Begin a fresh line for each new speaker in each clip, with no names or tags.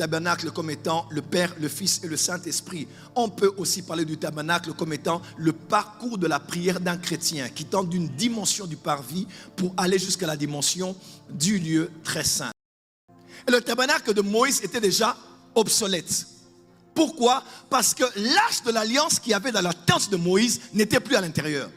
tabernacle comme étant le Père, le Fils et le Saint-Esprit. On peut aussi parler du tabernacle comme étant le parcours de la prière d'un chrétien qui tente d'une dimension du parvis pour aller jusqu'à la dimension du lieu très saint. Et le tabernacle de Moïse était déjà obsolète. Pourquoi? Parce que l'arche de l'alliance qu'il y avait dans la tente de Moïse n'était plus à l'intérieur.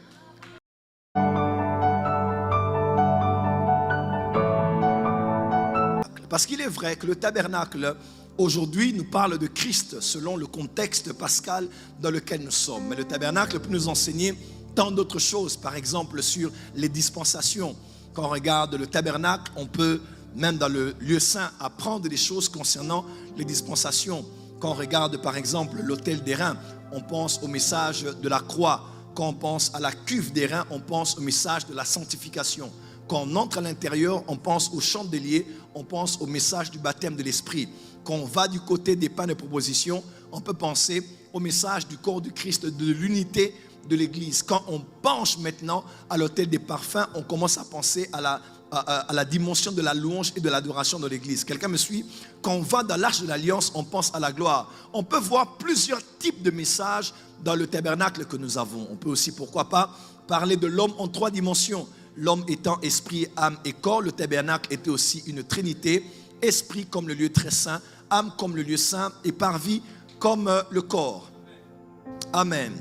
Parce qu'il est vrai que le tabernacle aujourd'hui nous parle de Christ selon le contexte pascal dans lequel nous sommes. Mais le tabernacle peut nous enseigner tant d'autres choses, par exemple sur les dispensations. Quand on regarde le tabernacle, on peut même dans le lieu saint apprendre des choses concernant les dispensations. Quand on regarde par exemple l'autel d'airain, on pense au message de la croix. Quand on pense à la cuve d'airain, on pense au message de la sanctification. Quand on entre à l'intérieur, on pense au chandelier, on pense au message du baptême de l'esprit. Quand on va du côté des pains de proposition, on peut penser au message du corps du Christ, de l'unité de l'Église. Quand on penche maintenant à l'autel des parfums, on commence à penser à la dimension de la louange et de l'adoration de l'Église. Quelqu'un me suit? Quand on va dans l'arche de l'alliance, on pense à la gloire. On peut voir plusieurs types de messages dans le tabernacle que nous avons. On peut aussi, pourquoi pas, parler de l'homme en 3 dimensions. L'homme étant esprit, âme et corps, le tabernacle était aussi une trinité. Esprit comme le lieu très saint, âme comme le lieu saint et parvis comme le corps. Amen.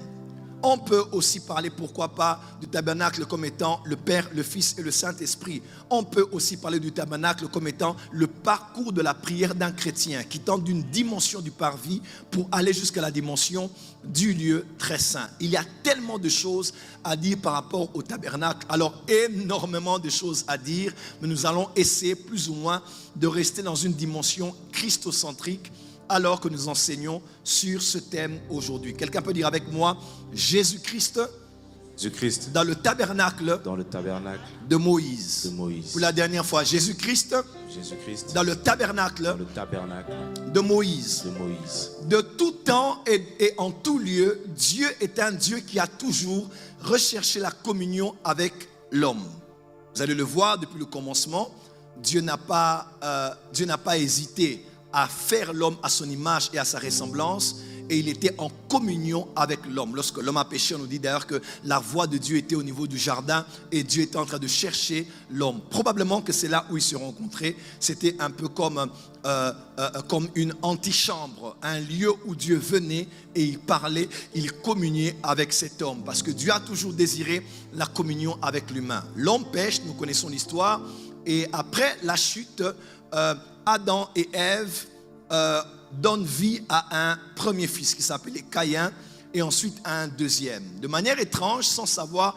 On peut aussi parler, pourquoi pas, du tabernacle comme étant le Père, le Fils et le Saint-Esprit. On peut aussi parler du tabernacle comme étant le parcours de la prière d'un chrétien qui tente d'une dimension du parvis pour aller jusqu'à la dimension du lieu très saint. Il y a tellement de choses à dire par rapport au tabernacle. Alors, énormément de choses à dire, mais nous allons essayer plus ou moins de rester dans une dimension christocentrique alors que nous enseignons sur ce thème aujourd'hui. Quelqu'un peut dire avec moi, Jésus-Christ dans le tabernacle de Moïse. Pour la dernière fois, Jésus-Christ dans le tabernacle de Moïse. De tout temps et en tout lieu, Dieu est un Dieu qui a toujours recherché la communion avec l'homme. Vous allez le voir depuis le commencement, Dieu n'a pas hésité à faire l'homme à son image et à sa ressemblance, et il était en communion avec l'homme. Lorsque l'homme a péché, on nous dit d'ailleurs que la voix de Dieu était au niveau du jardin et Dieu était en train de chercher l'homme. Probablement que c'est là où ils se rencontraient. C'était un peu comme une antichambre, un lieu où Dieu venait et il parlait, il communiait avec cet homme. Parce que Dieu a toujours désiré la communion avec l'humain. L'homme pêche, nous connaissons l'histoire, et après la chute, Adam et Ève donnent vie à un premier fils qui s'appelait Caïn et ensuite à un deuxième. De manière étrange, sans savoir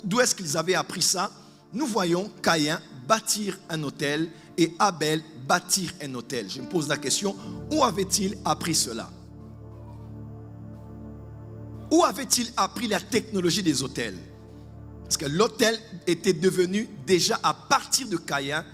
d'où est-ce qu'ils avaient appris ça, nous voyons Caïn bâtir un autel et Abel bâtir un autel. Je me pose la question, où avait-il appris cela? Où avait-il appris la technologie des autels? Parce que l'autel était devenu déjà à partir de Caïn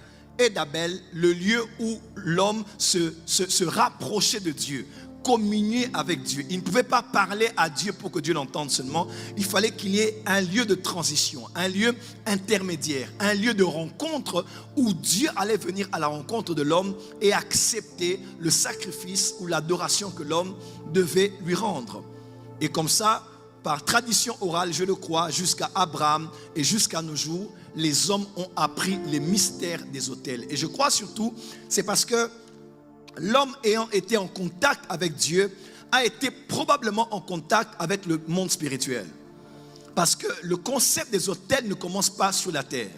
et d'Abel, le lieu où l'homme se rapprochait de Dieu, communier avec Dieu. Il ne pouvait pas parler à Dieu pour que Dieu l'entende seulement. Il fallait qu'il y ait un lieu de transition, un lieu intermédiaire, un lieu de rencontre où Dieu allait venir à la rencontre de l'homme et accepter le sacrifice ou l'adoration que l'homme devait lui rendre. Et comme ça, par tradition orale, je le crois, jusqu'à Abraham et jusqu'à nos jours, les hommes ont appris les mystères des autels. Et je crois surtout, c'est parce que l'homme ayant été en contact avec Dieu, a été probablement en contact avec le monde spirituel. Parce que le concept des autels ne commence pas sur la terre.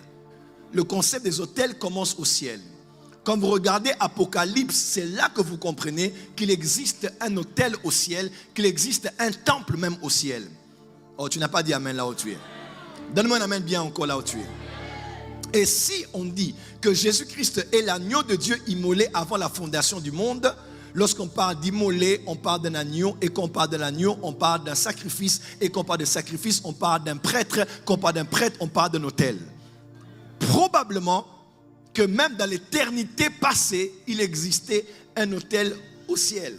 Le concept des autels commence au ciel. Quand vous regardez Apocalypse, c'est là que vous comprenez qu'il existe un autel au ciel, qu'il existe un temple même au ciel. Oh, tu n'as pas dit amen là où tu es. Donne-moi un amen bien encore là où tu es. Et si on dit que Jésus-Christ est l'agneau de Dieu immolé avant la fondation du monde, lorsqu'on parle d'immoler, on parle d'un agneau, et quand on parle d'un agneau, on parle d'un sacrifice, et quand on parle de sacrifice, on parle d'un prêtre, quand on parle d'un prêtre, on parle d'un autel. Probablement que même dans l'éternité passée, il existait un autel au ciel.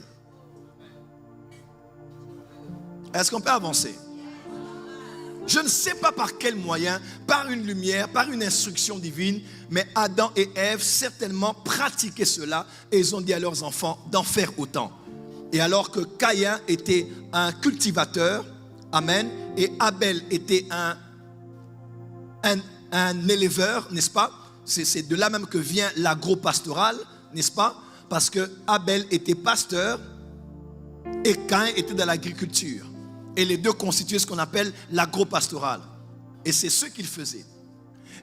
Est-ce qu'on peut avancer? Je ne sais pas par quel moyen, par une lumière, par une instruction divine, mais Adam et Ève certainement pratiquaient cela et ils ont dit à leurs enfants d'en faire autant. Et alors que Caïn était un cultivateur, amen, et Abel était un éleveur, n'est-ce pas? C'est de là même que vient l'agro-pastoral, n'est-ce pas? Parce que Abel était pasteur et Caïn était dans l'agriculture. Et les deux constituaient ce qu'on appelle l'agro-pastoral. Et c'est ce qu'ils faisaient.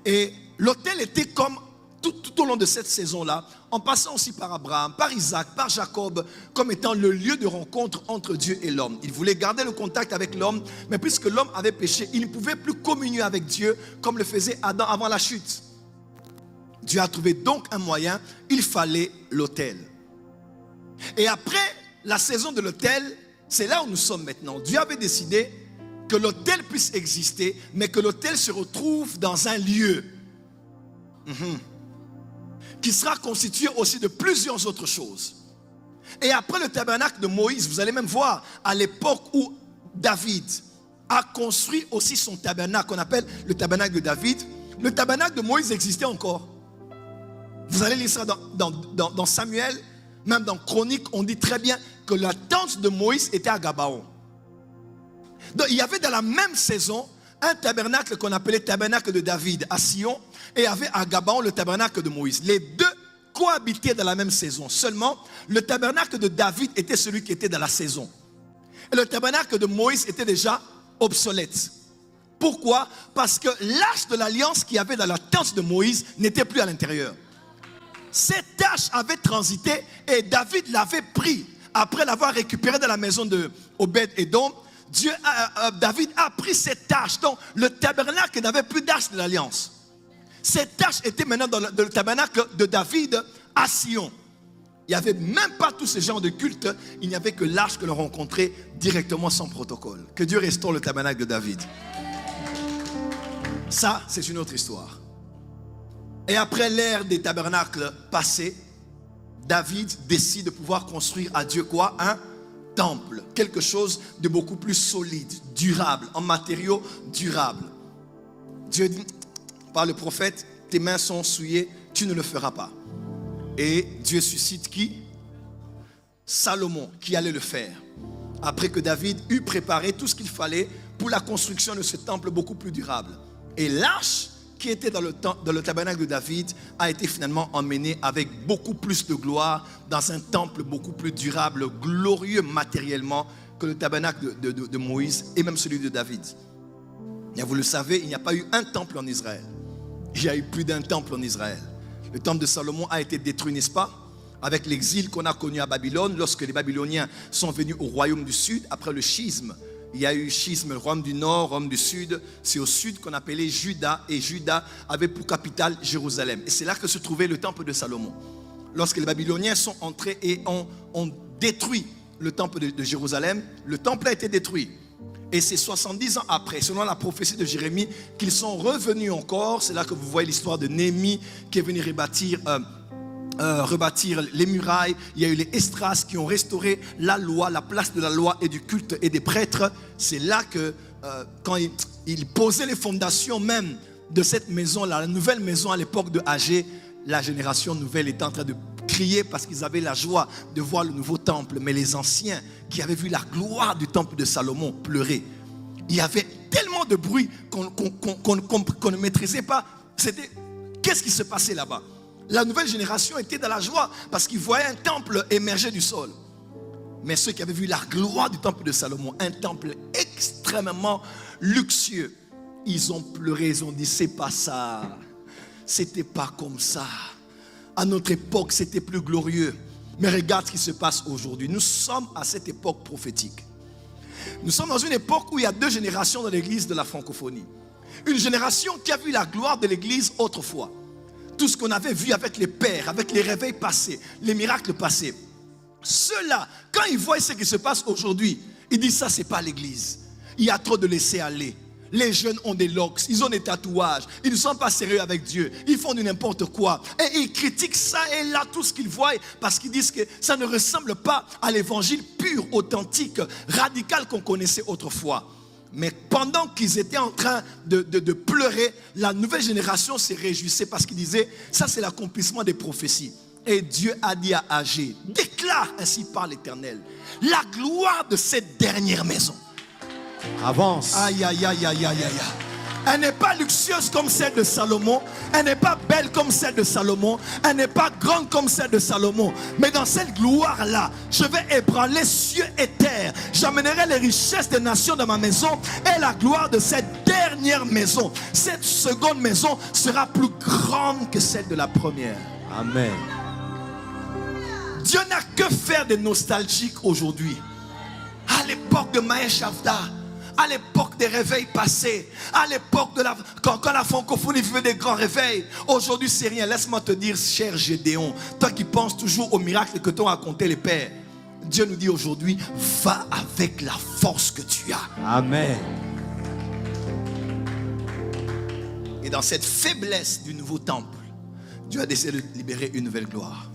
Et l'autel était comme tout au long de cette saison-là, en passant aussi par Abraham, par Isaac, par Jacob, comme étant le lieu de rencontre entre Dieu et l'homme. Il voulait garder le contact avec l'homme, mais puisque l'homme avait péché, il ne pouvait plus communier avec Dieu comme le faisait Adam avant la chute. Dieu a trouvé donc un moyen, il fallait l'autel. Et après la saison de l'autel, c'est là où nous sommes maintenant. Dieu avait décidé que l'autel puisse exister, mais que l'autel se retrouve dans un lieu qui sera constitué aussi de plusieurs autres choses. Et après le tabernacle de Moïse, vous allez même voir à l'époque où David a construit aussi son tabernacle, qu'on appelle le tabernacle de David, le tabernacle de Moïse existait encore. Vous allez lire ça dans Samuel, même dans Chronique, on dit très bien que la tente de Moïse était à Gabaon. Donc il y avait dans la même saison un tabernacle qu'on appelait tabernacle de David à Sion, et il y avait à Gabaon le tabernacle de Moïse. Les deux cohabitaient dans la même saison. Seulement, le tabernacle de David était celui qui était dans la saison. Et le tabernacle de Moïse était déjà obsolète. Pourquoi? Parce que l'arche de l'alliance qu'il y avait dans la tente de Moïse n'était plus à l'intérieur. Cette arche avait transité et David l'avait pris. Après l'avoir récupéré dans la maison de Obed-Edom, David a pris cette arche. Donc le tabernacle n'avait plus d'arche de l'alliance. Cette arche était maintenant dans le tabernacle de David à Sion. Il n'y avait même pas tous ces genres de culte. Il n'y avait que l'arche que l'on rencontrait directement sans protocole. Que Dieu restaure le tabernacle de David. Ça, c'est une autre histoire. Et après l'ère des tabernacles passés, David décide de pouvoir construire à Dieu quoi? Un temple. Quelque chose de beaucoup plus solide, durable, en matériaux durables. Dieu dit par le prophète, tes mains sont souillées, tu ne le feras pas. Et Dieu suscite qui? Salomon, qui allait le faire. Après que David eut préparé tout ce qu'il fallait pour la construction de ce temple beaucoup plus durable. Et l'arche qui était dans le tabernacle de David a été finalement emmené avec beaucoup plus de gloire dans un temple beaucoup plus durable, glorieux matériellement que le tabernacle de Moïse et même celui de David. Et vous le savez, il n'y a pas eu un temple en Israël. Il y a eu plus d'un temple en Israël. Le temple de Salomon a été détruit, n'est-ce pas? Avec l'exil qu'on a connu à Babylone, lorsque les Babyloniens sont venus au royaume du sud, après le schisme. Il y a eu schisme, Rome du nord, Rome du sud. C'est au sud qu'on appelait Juda. Et Juda avait pour capitale Jérusalem. Et c'est là que se trouvait le temple de Salomon. Lorsque les Babyloniens sont entrés et ont détruit le temple de Jérusalem, le temple a été détruit. Et c'est 70 ans après, selon la prophétie de Jérémie, qu'ils sont revenus encore. C'est là que vous voyez l'histoire de Néhémie qui est venu rebâtir les murailles. Il y a eu les Esdras qui ont restauré la loi, la place de la loi et du culte et des prêtres. C'est là que quand ils posaient les fondations même de cette maison, la nouvelle maison à l'époque de Agé, la génération nouvelle était en train de crier parce qu'ils avaient la joie de voir le nouveau temple. Mais les anciens qui avaient vu la gloire du temple de Salomon pleuraient. Il y avait tellement de bruit qu'on ne maîtrisait pas. Qu'est-ce qui se passait là-bas? La nouvelle génération était dans la joie parce qu'ils voyaient un temple émerger du sol. Mais ceux qui avaient vu la gloire du temple de Salomon, un temple extrêmement luxueux, ils ont pleuré, ils ont dit c'est pas ça, c'était pas comme ça. À notre époque, c'était plus glorieux. Mais regarde ce qui se passe aujourd'hui. Nous sommes à cette époque prophétique. Nous sommes dans une époque où il y a deux générations dans l'église de la francophonie. Une génération qui a vu la gloire de l'église autrefois. Tout ce qu'on avait vu avec les pères, avec les réveils passés, les miracles passés. Ceux-là, quand ils voient ce qui se passe aujourd'hui, ils disent ça, c'est pas l'église. Il y a trop de laisser aller. Les jeunes ont des locks, ils ont des tatouages, ils ne sont pas sérieux avec Dieu, ils font du n'importe quoi. Et ils critiquent ça et là, tout ce qu'ils voient, parce qu'ils disent que ça ne ressemble pas à l'évangile pur, authentique, radical qu'on connaissait autrefois. Mais pendant qu'ils étaient en train de pleurer, la nouvelle génération se réjouissait parce qu'ils disaient, ça c'est l'accomplissement des prophéties. Et Dieu a dit à Agé, déclare ainsi par l'Éternel, la gloire de cette dernière maison.
Avance.
Aïe, aïe, aïe, aïe, aïe, aïe. Elle n'est pas luxueuse comme celle de Salomon. Elle n'est pas belle comme celle de Salomon. Elle n'est pas grande comme celle de Salomon. Mais dans cette gloire-là, je vais ébranler cieux et terre. J'amènerai les richesses des nations dans ma maison et la gloire de cette dernière maison. Cette seconde maison sera plus grande que celle de la première.
Amen.
Dieu n'a que faire de nostalgiques aujourd'hui. À l'époque de Mahesh Avda, à l'époque des réveils passés, à l'époque de quand la francophonie vivait des grands réveils. Aujourd'hui, c'est rien. Laisse-moi te dire, cher Gédéon, toi qui penses toujours au miracle que t'ont raconté les pères, Dieu nous dit aujourd'hui, va avec la force que tu as.
Amen.
Et dans cette faiblesse du nouveau temple, Dieu a décidé de libérer une nouvelle gloire.